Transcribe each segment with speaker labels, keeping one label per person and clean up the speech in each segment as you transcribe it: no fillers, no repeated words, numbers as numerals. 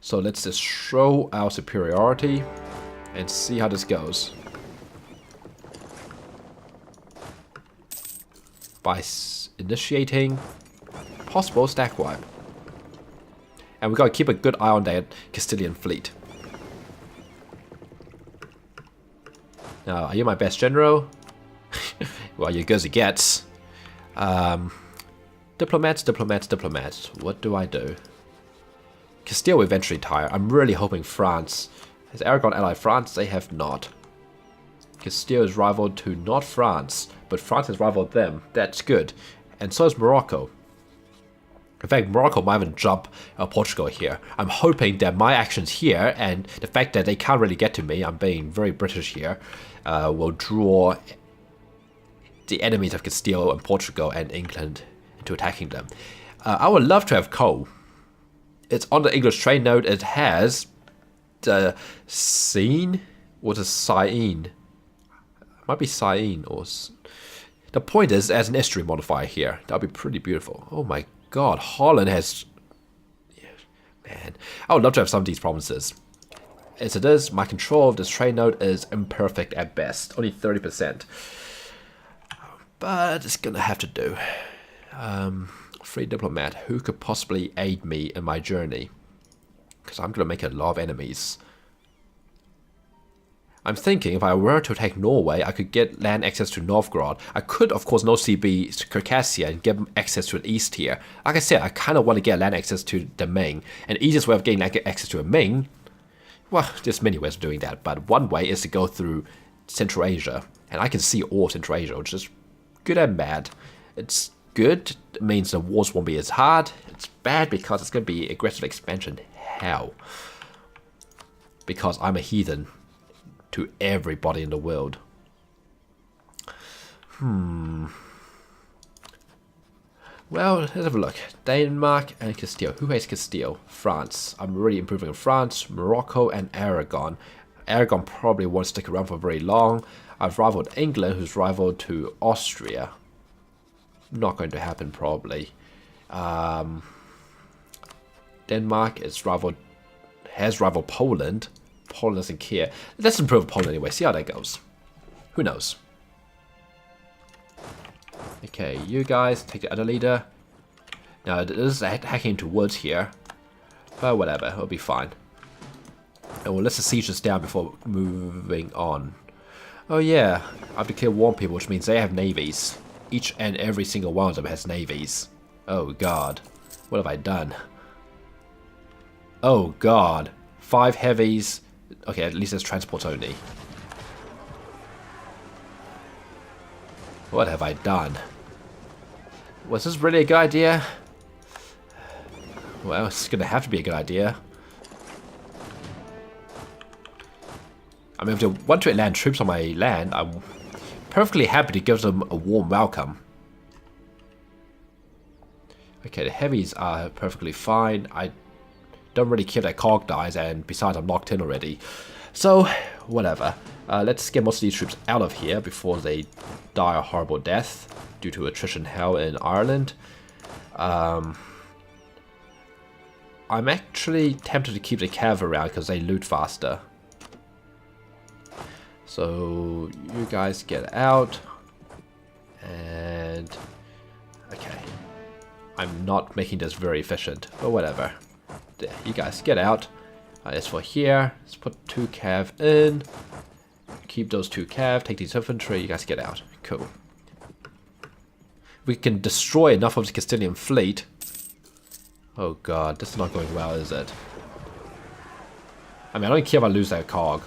Speaker 1: So let's just show our superiority and see how this goes. By initiating possible stack wipe. And we gotta keep a good eye on that Castilian fleet. Now, are you my best general? Well, you're good as it gets. Diplomats. What do I do? Castile will eventually tire. I'm really hoping France. Has Aragon allied France? They have not. Castile is rivaled to not France, but France has rivaled them. That's good. And so is Morocco. In fact, Morocco might even jump Portugal here. I'm hoping that my actions here and the fact that they can't really get to me, I'm being very British here, will draw the enemies of Castile and Portugal and England into attacking them. I would love to have coal. It's on the English trade node. It has the Seine or the Cyene. It might be Cyene or... The point is, as an estuary modifier here, that'd be pretty beautiful. Oh my god, Holland has... Yeah, man, I would love to have some of these provinces. As it is, my control of this trade node is imperfect at best. Only 30%. But it's gonna have to do. Free diplomat. Who could possibly aid me in my journey? Because I'm gonna make a lot of enemies. I'm thinking if I were to take Norway, I could get land access to Novgorod. I could, of course, no CB Circassia and get access to the east here. Like I said, I kind of want to get land access to the Ming. And the easiest way of getting access to a Ming, well, there's many ways of doing that. But one way is to go through Central Asia. And I can see all Central Asia, which is good and bad. It's good, it means the wars won't be as hard. It's bad because it's going to be aggressive expansion. How? Because I'm a heathen to everybody in the world. Well, let's have a look. Denmark and Castile. Who has Castile? France. I'm really improving on France, Morocco, and Aragon. Aragon probably won't stick around for very long. I've rivaled England, who's rivaled to Austria. Not going to happen, probably. Denmark has rivaled Poland. Poland doesn't care. Let's improve Poland anyway. See how that goes. Who knows? Okay, you guys take the other leader. Now, this is hacking into woods here. But whatever, it'll be fine. And we'll let the sieges down before moving on. Oh yeah, I've declared war people, which means they have navies. Each and every single one of them has navies. Oh god. What have I done? Oh god. 5 heavies. Okay, at least there's transport only. What have I done? Was this really a good idea? Well, it's gonna have to be a good idea. I mean, if they want to land troops on my land, I'm perfectly happy to give them a warm welcome. Okay, the heavies are perfectly fine. I don't really care if that cog dies, and besides, I'm locked in already. So, whatever. Let's get most of these troops out of here before they die a horrible death due to attrition hell in Ireland. I'm actually tempted to keep the cav around because they loot faster. So, you guys get out. And... okay. I'm not making this very efficient, but whatever. There, you guys get out. As for here, let's put 2 cav in. Keep those 2 cav, take these infantry, you guys get out. Cool. We can destroy enough of the Castilian fleet. Oh god, this is not going well, is it? I mean, I don't care if I lose that cog.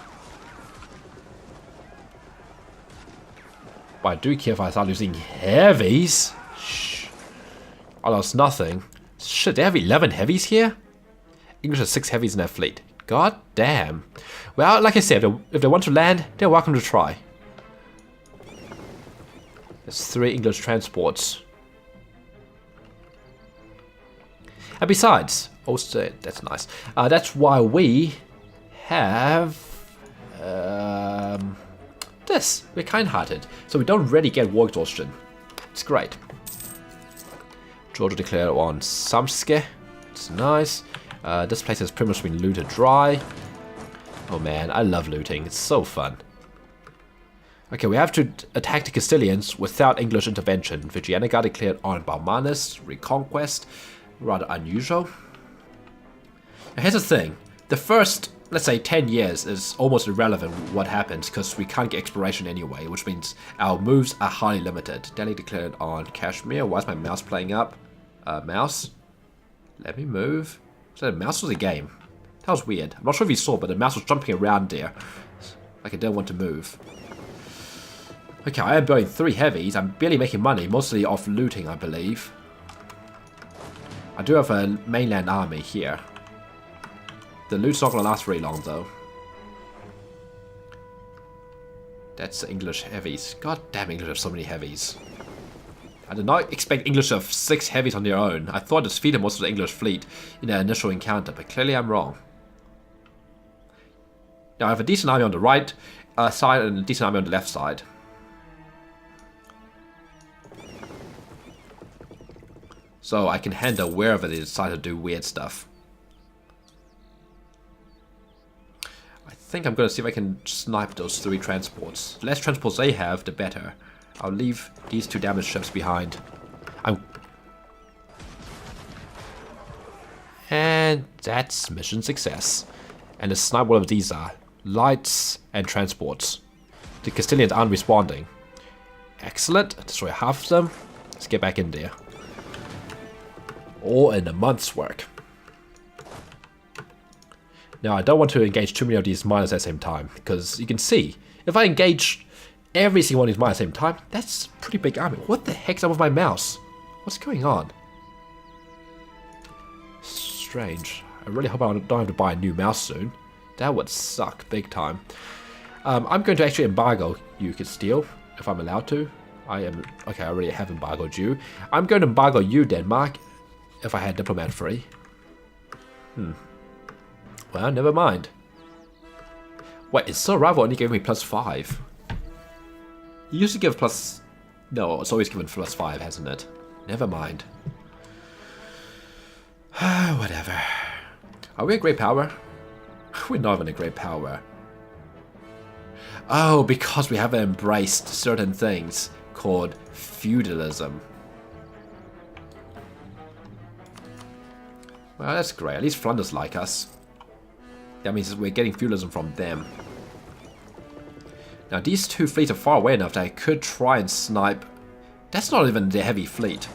Speaker 1: But I do care if I start losing heavies. Shh. I lost nothing. Shit, they have 11 heavies here? English has 6 heavies in their fleet. God damn. Well, like I said, if they want to land, they're welcome to try. There's 3 English transports. And besides, also, that's nice. That's why we have this. We're kind-hearted, so we don't really get war exhaustion. It's great. Georgia declared on Samske. It's nice. This place has pretty much been looted dry. Oh man, I love looting. It's so fun. Okay, we have to attack the Castilians without English intervention. Virginia got declared on Baumanis, Reconquest. Rather unusual. Now here's the thing. The first, let's say, 10 years is almost irrelevant what happens because we can't get exploration anyway, which means our moves are highly limited. Delhi declared on Kashmir. Why is my mouse playing up? Mouse? Let me move. So the mouse was a game. That was weird. I'm not sure if you saw, but the mouse was jumping around there. Like I didn't want to move. Okay, I am building 3 heavies. I'm barely making money, mostly off looting, I believe. I do have a mainland army here. The loot's not going to last very long, though. That's English heavies. God damn, English have so many heavies. I did not expect English to have 6 heavies on their own. I thought I defeated most of the English fleet in their initial encounter, but clearly I'm wrong. Now I have a decent army on the right side and a decent army on the left side. So I can handle wherever they decide to do weird stuff. I think I'm going to see if I can snipe those 3 transports. The less transports they have, the better. I'll leave these 2 damaged ships behind. And that's mission success. And the snipe what of these are. Lights and transports. The Castilians aren't responding. Excellent. Destroy half of them. Let's get back in there. All in a month's work. Now I don't want to engage too many of these miners at the same time, because you can see, if I engage every single one of these miners at the same time, that's a pretty big army. What the heck's up with my mouse? What's going on? Strange. I really hope I don't have to buy a new mouse soon. That would suck big time. I'm going to actually embargo you, Castile, if I'm allowed to. I am. Okay, I already have embargoed you. I'm going to embargo you, Denmark, if I had diplomat free. Well, never mind. Wait, it's so rival only gave me +5. You used to give plus... No, it's always given +5, hasn't it? Never mind. Whatever. Are we a great power? We're not even a great power. Oh, because we haven't embraced certain things called feudalism. Well, that's great. At least Flanders like us. That means we're getting feudalism from them. Now, these 2 fleets are far away enough that I could try and snipe. That's not even their heavy fleet.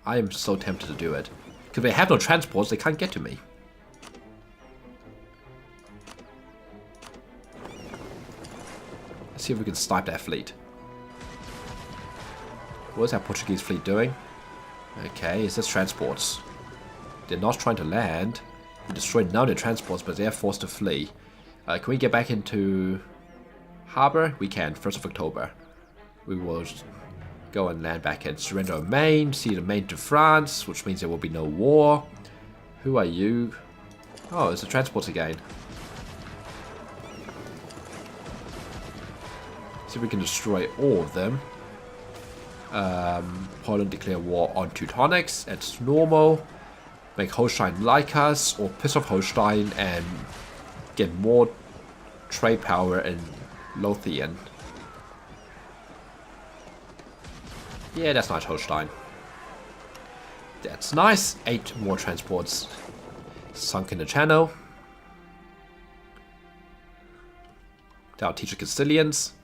Speaker 1: I am so tempted to do it. Because they have no transports, they can't get to me. Let's see if we can snipe that fleet. What is that Portuguese fleet doing? Okay, is this transports? They're not trying to land. We destroyed none of their transports, but they're forced to flee. Can we get back into harbor? We can, 1st of October. We will go and land back and surrender our Maine, cede the Maine to France, which means there will be no war. Who are you? Oh, it's the transports again. See if we can destroy all of them. Poland declare war on Teutonics. It's normal. Make Holstein like us, or piss off Holstein and get more trade power in Lothian. Yeah, that's nice, Holstein. That's nice. 8 more transports sunk in the channel. That'll teach the Castilians.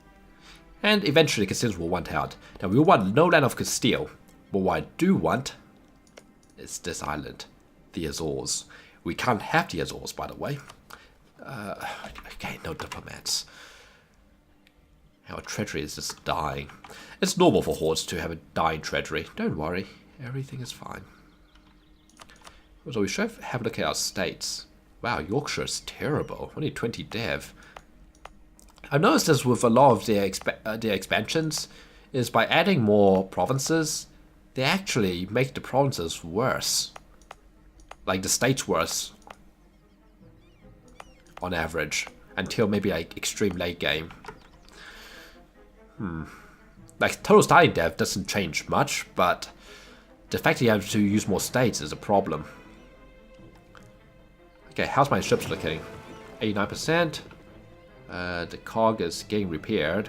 Speaker 1: And eventually the Castilians will want out. Now we want no land of Castile. But what I do want is this island. The Azores. We can't have the Azores, by the way. Okay, no diplomats. Our treasury is just dying. It's normal for hordes to have a dying treasury. Don't worry, everything is fine. So we should have a look at our states. Wow, Yorkshire is terrible. Only 20 dev. I've noticed this with a lot of their expansions, is by adding more provinces, they actually make the provinces worse. Like the states worse. On average. Until maybe like extreme late game. Like total starting dev doesn't change much, but the fact that you have to use more states is a problem. Okay, how's my ships looking? 89%. The cog is getting repaired.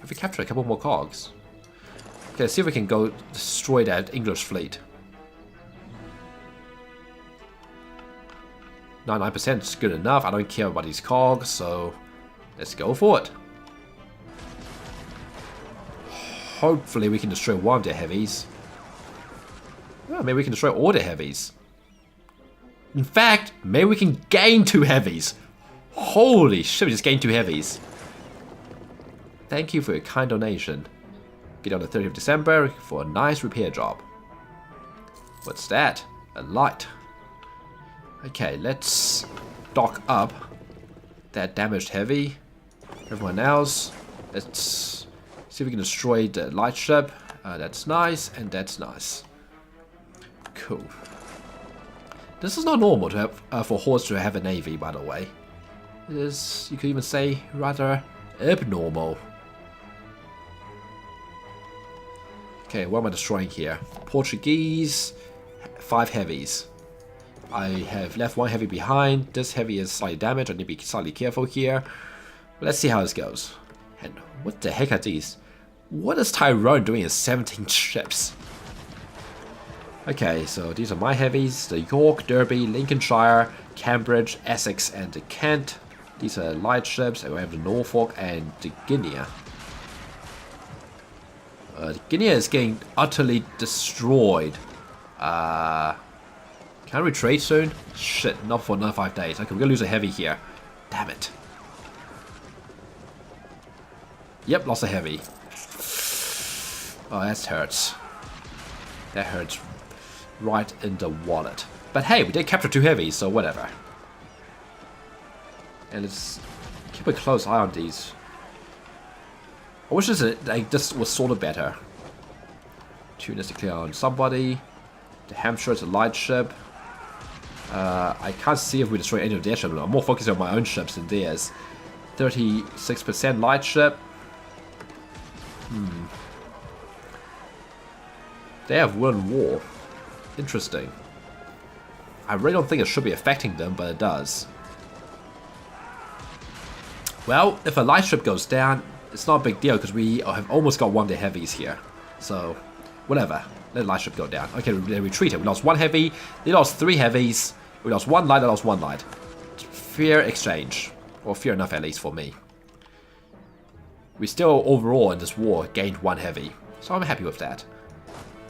Speaker 1: Have we captured a couple more cogs? Okay, let's see if we can go destroy that English fleet. 99% is good enough. I don't care about these cogs, so let's go for it. Hopefully we can destroy one of their heavies. Well, maybe we can destroy all their heavies. In fact, maybe we can gain 2 heavies. Holy shit, we just gained 2 heavies. Thank you for your kind donation. Get on the 30th of December for a nice repair job. What's that? A light. Okay, let's dock up that damaged heavy. Everyone else, let's see if we can destroy the light ship. That's nice, and that's nice. Cool. This is not normal to have for hordes to have a navy, by the way. It is, you could even say, rather abnormal. Okay, what am I destroying here? Portuguese, 5 heavies. I have left 1 heavy behind. This heavy is slightly damaged. I need to be slightly careful here. Let's see how this goes. And what the heck are these? What is Tyrone doing in 17 ships? Okay, so these are my heavies. The York, Derby, Lincolnshire, Cambridge, Essex, and the Kent. These are light ships. And we have the Norfolk and the Guinea. The Guinea is getting utterly destroyed. Can I retreat soon? Shit, not for another 5 days. Okay, we're gonna lose a heavy here. Damn it. Yep, lost a heavy. Oh, that hurts. That hurts right in the wallet. But hey, we did capture 2 heavies, so whatever. And let's keep a close eye on these. I wish this was sorted better. Tunis to clear on somebody. The Hampshire is a light ship. I can't see if we destroy any of their ships. I'm more focusing on my own ships than theirs. 36% light ship. They have won war. Interesting. I really don't think it should be affecting them, but it does. Well, if a light ship goes down, it's not a big deal because we have almost got 1 of the heavies here. So, whatever. Let the light ship go down. Okay, they retreated. We lost 1 heavy. They lost 3 heavies. We lost 1 light. I lost 1 light. Fair exchange. Or fair enough, at least for me. We still, overall, in this war, gained 1 heavy. So I'm happy with that.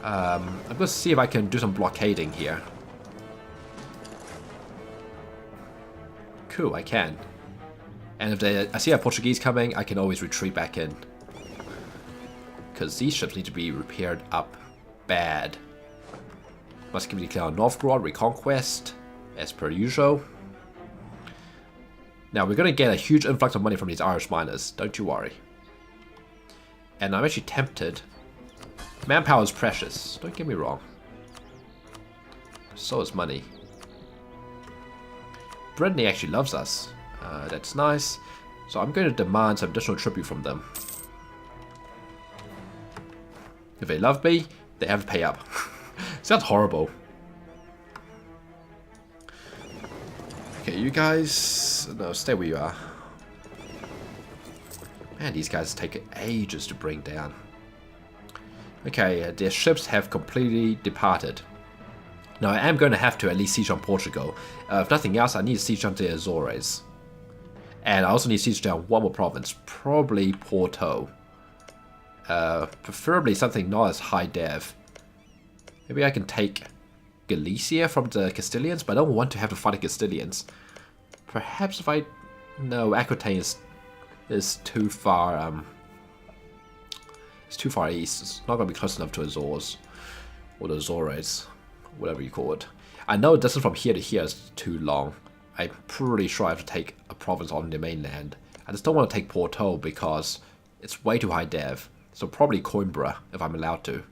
Speaker 1: I'm going to see if I can do some blockading here. Cool, I can. And if I see a Portuguese coming, I can always retreat back in. Because these ships need to be repaired up bad. Must give me declare on Novgorod, Reconquest, as per usual. Now, we're going to get a huge influx of money from these Irish miners, don't you worry. And I'm actually tempted. Manpower is precious, don't get me wrong. So is money. Brittany actually loves us. That's nice. So I'm going to demand some additional tribute from them. If they love me, they have to pay up. Sounds horrible. Okay, you guys... No, stay where you are. Man, these guys take ages to bring down. Okay, their ships have completely departed. Now, I am going to have to at least siege on Portugal. If nothing else, I need to siege on the Azores. And I also need to siege down 1 more province. Probably Porto. Preferably something not as high dev. Maybe I can take Galicia from the Castilians, but I don't want to have to fight the Castilians. Perhaps if I... No, Aquitaine is too far... It's too far east. It's not going to be close enough to Azores. Or the Azores. Whatever you call it. I know the distance from here to here is too long. I'm pretty sure I have to take a province on the mainland. I just don't want to take Porto because it's way too high dev. So probably Coimbra, if I'm allowed to.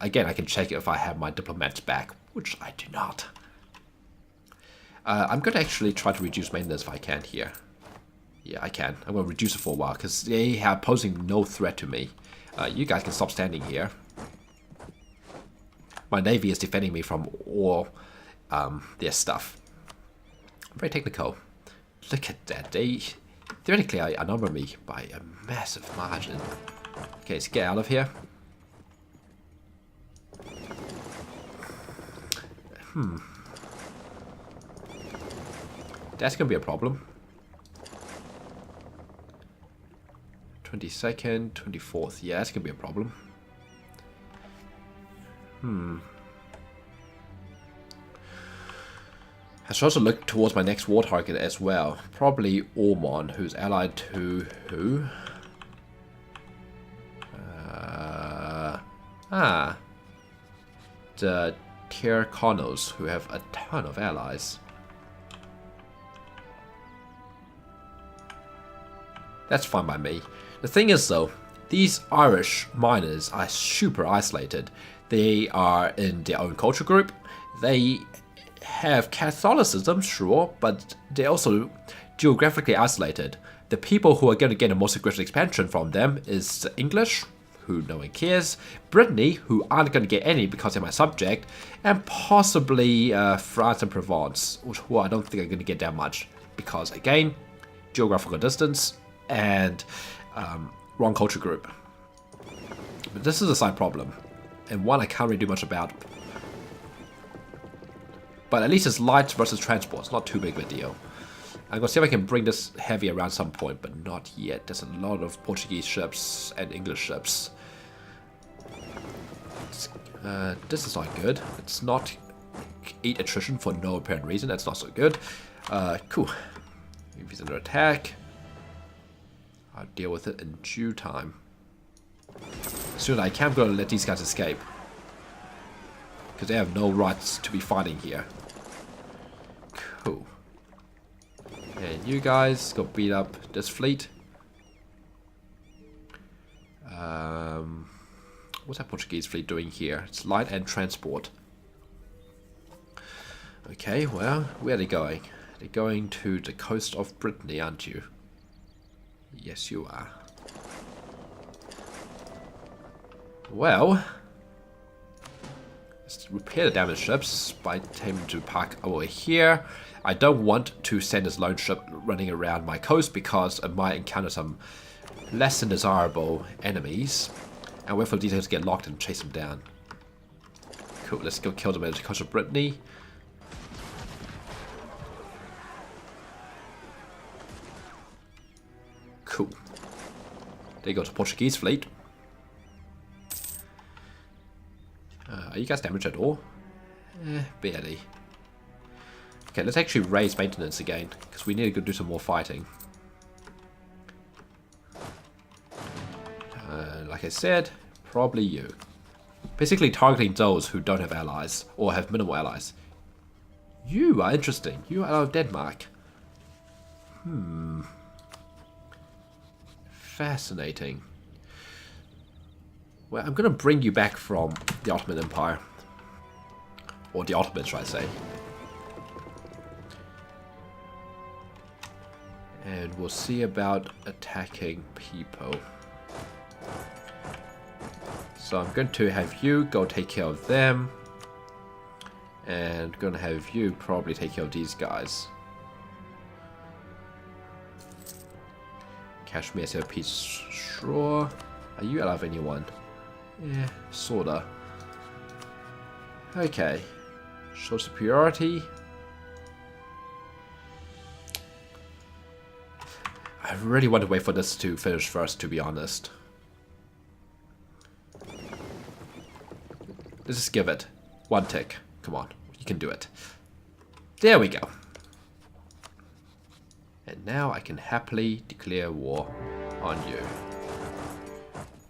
Speaker 1: Again, I can check if I have my diplomats back, which I do not. I'm going to actually try to reduce maintenance if I can here. Yeah, I can. I'm going to reduce it for a while because they are posing no threat to me. You guys can stop standing here. My navy is defending me from all their stuff. Very technical. Look at that. They theoretically outnumber me by a massive margin. Okay, let's get out of here. That's gonna be a problem. 22nd, 24th. Yeah, that's gonna be a problem. I should also look towards my next war target as well. Probably Ormond, who's allied to who? The Tyrcanos, who have a ton of allies. That's fine by me. The thing is though, these Irish miners are super isolated. They are in their own culture group. They have Catholicism, sure, but they're also geographically isolated. The people who are going to get a most aggressive expansion from them is the English, who no one cares, Brittany, who aren't going to get any because they're my subject, and possibly France and Provence, who I don't think are going to get that much because, again, geographical distance and wrong culture group. But this is a side problem, and one I can't really do much about. But at least it's light versus transport. It's not too big of a deal. I'm going to see if I can bring this heavy around some point, but not yet. There's a lot of Portuguese ships and English ships. This is not good. It's not 8 attrition for no apparent reason. That's not so good. Cool. If he's under attack, I'll deal with it in due time. As soon as I can, I'm going to let these guys escape. Because they have no rights to be fighting here. Cool. And you guys go beat up this fleet. What's that Portuguese fleet doing here? It's light and transport. Okay, well, where are they going? They're going to the coast of Brittany, aren't you? Yes, you are. Well, let's repair the damaged ships by taking them to park over here. I don't want to send this lone ship running around my coast because it might encounter some less than desirable enemies. And wait for the details to get locked and chase them down. Cool, let's go kill them at the coast of Brittany. Cool. There you go to Portuguese fleet. Are you guys damaged at all? Barely. Okay, let's actually raise maintenance again, because we need to go do some more fighting. Like I said, probably you. Basically targeting those who don't have allies, or have minimal allies. You are interesting. You are out of Denmark. Fascinating. Well, I'm going to bring you back from the Ottoman Empire. Or the Ottomans, should I say. And we'll see about attacking people. So I'm going to have you go take care of them. And going to have you probably take care of these guys. Kashmir is a peace. Sure. Are you alive anyone? Yeah, sorta. Okay. Show superiority. I really want to wait for this to finish first, to be honest. Let's just give it one tick. Come on, you can do it. There we go. And now I can happily declare war on you.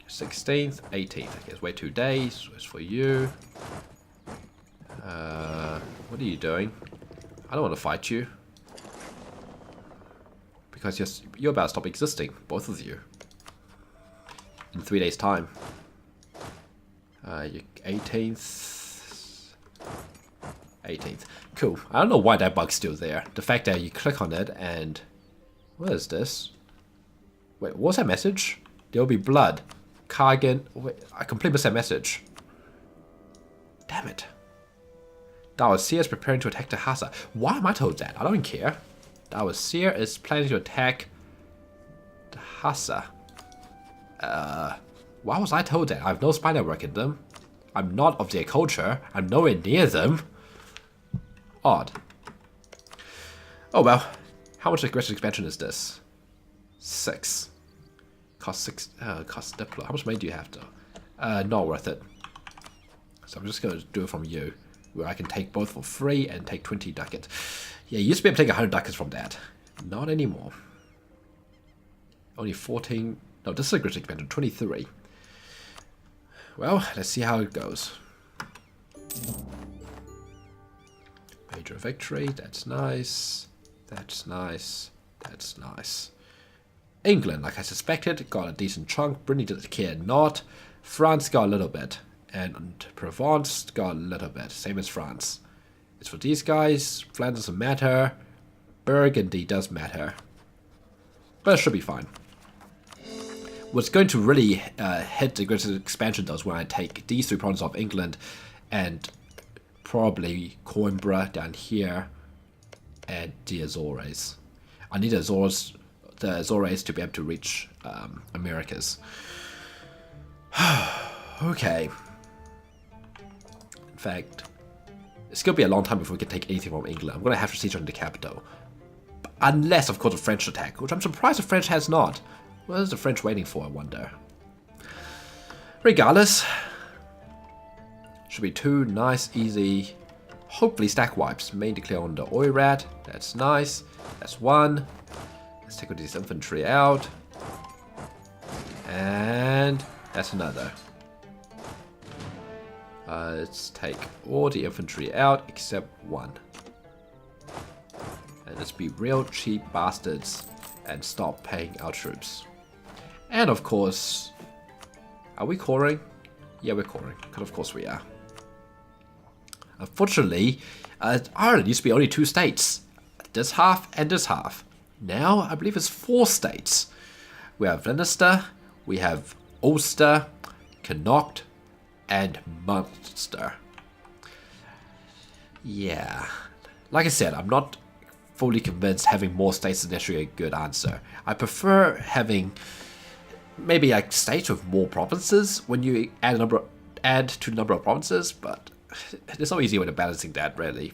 Speaker 1: 16th, 18th. Okay, let's wait 2 days. It's for you. What are you doing? I don't want to fight you. Because you're about to stop existing, both of you. In 3 days' time. 18th. 18th. Cool. I don't know why that bug's still there. The fact that you click on it and... What is this? Wait, what's that message? There will be blood. Kargan. Wait, I completely missed that message. Damn it. Dalmacia is preparing to attack the Hassa. Why am I told that? I don't care. Dalmacia is planning to attack the Hassa. Why was I told that? I have no spy network in them. I'm not of their culture. I'm nowhere near them. Odd. Oh well. How much aggressive expansion is this? 6. Cost 6. Cost Diplo. How much money do you have though? Not worth it. So I'm just going to do it from you. Where I can take both for free and take 20 ducats. Yeah, you used to be able to take 100 ducats from that. Not anymore. Only 14. No, this is aggressive expansion. 23. Well, let's see how it goes. Major victory. That's nice. That's nice. That's nice. England, like I suspected, got a decent chunk. Brittany didn't care not. France got a little bit. And Provence got a little bit. Same as France. It's for these guys. Flanders doesn't matter. Burgundy does matter. But it should be fine. What's going to really hit the aggressive expansion though is when I take these 3 provinces of England and probably Coimbra down here and the Azores. I need the Azores to be able to reach Americas. Okay. In fact, it's going to be a long time before we can take anything from England. I'm going to have to siege on the capital. Unless, of course, the French attack, which I'm surprised the French has not. What is the French waiting for, I wonder? Regardless, should be 2 nice, easy, hopefully stack wipes. Main declare on the Oirat. That's nice. That's 1. Let's take all these infantry out. And that's another. Let's take all the infantry out except 1. And let's be real cheap bastards and stop paying our troops. And of course, are we coring? Yeah, we're coring, because of course we are. Unfortunately, Ireland used to be only 2 states. This half and this half. Now, I believe it's 4 states. We have Leinster, we have Ulster, Connacht, and Munster. Yeah. Like I said, I'm not fully convinced having more states is necessarily a good answer. I prefer having maybe like states with more provinces when you add to the number of provinces, but there's no easy way to balancing that really.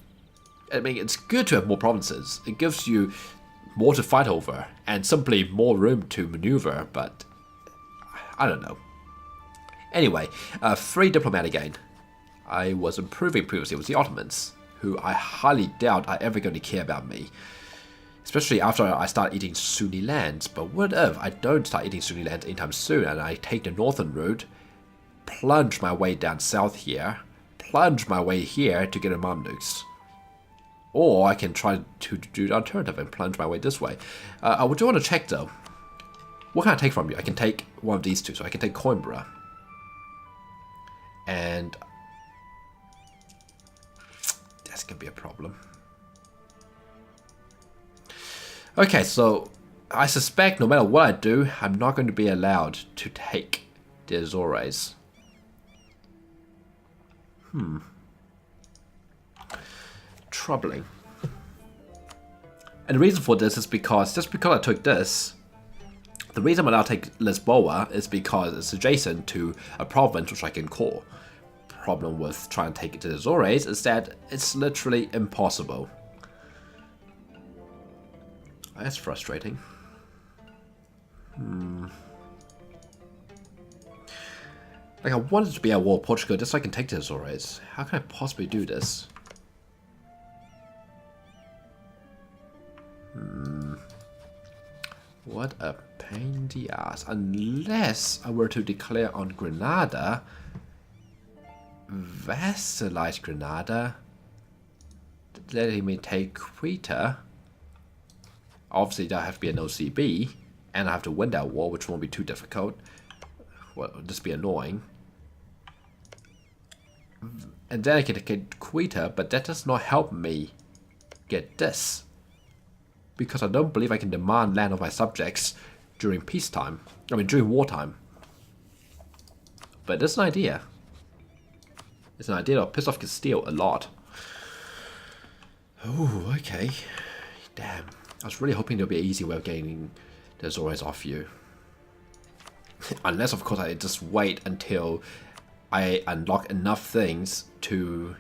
Speaker 1: I mean, it's good to have more provinces. It gives you more to fight over and simply more room to maneuver, but I don't know. Anyway, free diplomat again. I was improving previously with the Ottomans, who I highly doubt are ever going to care about me. Especially after I start eating Sunni lands. But what if I don't start eating Sunni lands anytime soon and I take the northern route, plunge my way down south here, plunge my way here to get a Mamluks. Or I can try to do the alternative and plunge my way this way. I would want to check though. What can I take from you? I can take one of these 2, so I can take Coimbra. And that's going to be a problem. Okay, so I suspect no matter what I do, I'm not going to be allowed to take the Azores. Troubling. And the reason for this is because, just because I took this, the reason I'm allowed to take Lisboa is because it's adjacent to a province which I can call. Problem with trying to take it to the Azores is that it's literally impossible. That's frustrating. Like, I wanted to be at war with Portugal just so I can take the Azores. How can I possibly do this? What a pain in the ass. Unless I were to declare on Granada, vassalize Granada, letting me take Creta. Obviously, that have to be an OCB, and I have to win that war, which won't be too difficult. Well, it'll just be annoying. And then I can get Creta, but that does not help me get this. Because I don't believe I can demand land of my subjects during peacetime. I mean, during wartime. But it's an idea. It's an idea that'll piss off Castile a lot. Oh, okay. Damn. I was really hoping there'll be an easy way of getting the Azores off you. Unless, of course, I just wait until I unlock enough things to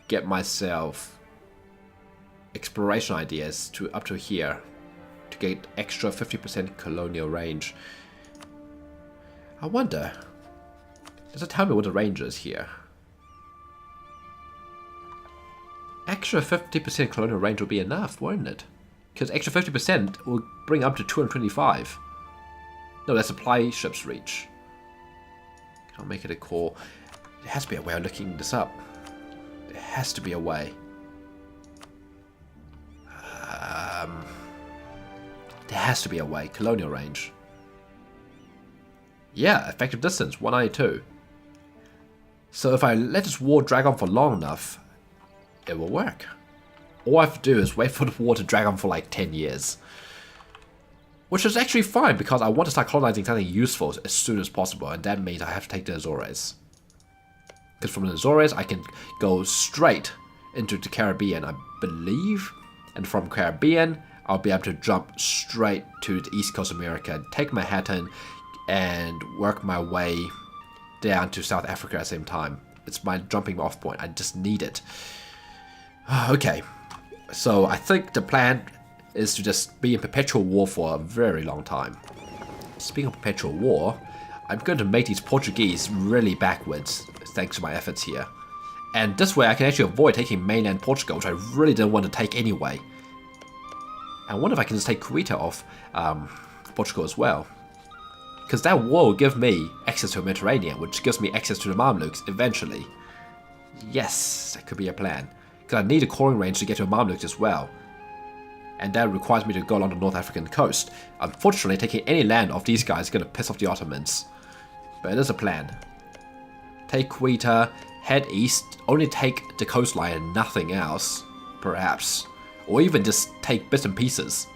Speaker 1: get myself exploration ideas to up to here to get extra 50% colonial range. I wonder, does it tell me what the range is here? Extra 50% colonial range will be enough, won't it? Because extra 50% will bring up to 225. No, that's supply ship's reach. I'll make it a core. There has to be a way of looking this up. There has to be a way. There has to be a way. Colonial range. Yeah, effective distance, 192. So if I let this war drag on for long enough, it will work. All I have to do is wait for the war to drag on for like 10 years. Which is actually fine, because I want to start colonizing something useful as soon as possible, and that means I have to take the Azores. Because from the Azores, I can go straight into the Caribbean, I believe. And from Caribbean, I'll be able to jump straight to the East Coast of America, take Manhattan, and work my way down to South Africa at the same time. It's my jumping off point. I just need it. Okay, so I think the plan is to just be in perpetual war for a very long time. Speaking of perpetual war, I'm going to make these Portuguese really backwards thanks to my efforts here. And this way I can actually avoid taking mainland Portugal, which I really didn't want to take anyway. I wonder if I can just take Kuita off Portugal as well. Because that war will give me access to the Mediterranean, which gives me access to the Mamluks eventually. Yes, that could be a plan. Because I need a coring range to get to the Mamluks as well. And that requires me to go along the North African coast. Unfortunately, taking any land off these guys is going to piss off the Ottomans. But it is a plan. Take Kuita, head east, only take the coastline and nothing else, perhaps. Or even just take bits and pieces.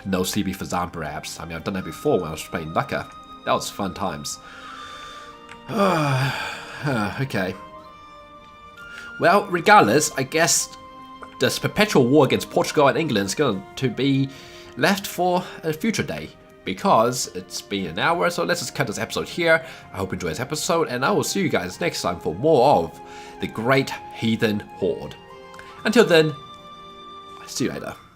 Speaker 1: No CB Fazan, perhaps. I mean, I've done that before when I was playing Lucca. That was fun times. Okay. Well, regardless, I guess this perpetual war against Portugal and England is going to be left for a future day. Because it's been an hour, so let's just cut this episode here. I hope you enjoyed this episode, and I will see you guys next time for more of the Great Heathen Horde. Until then, see you later.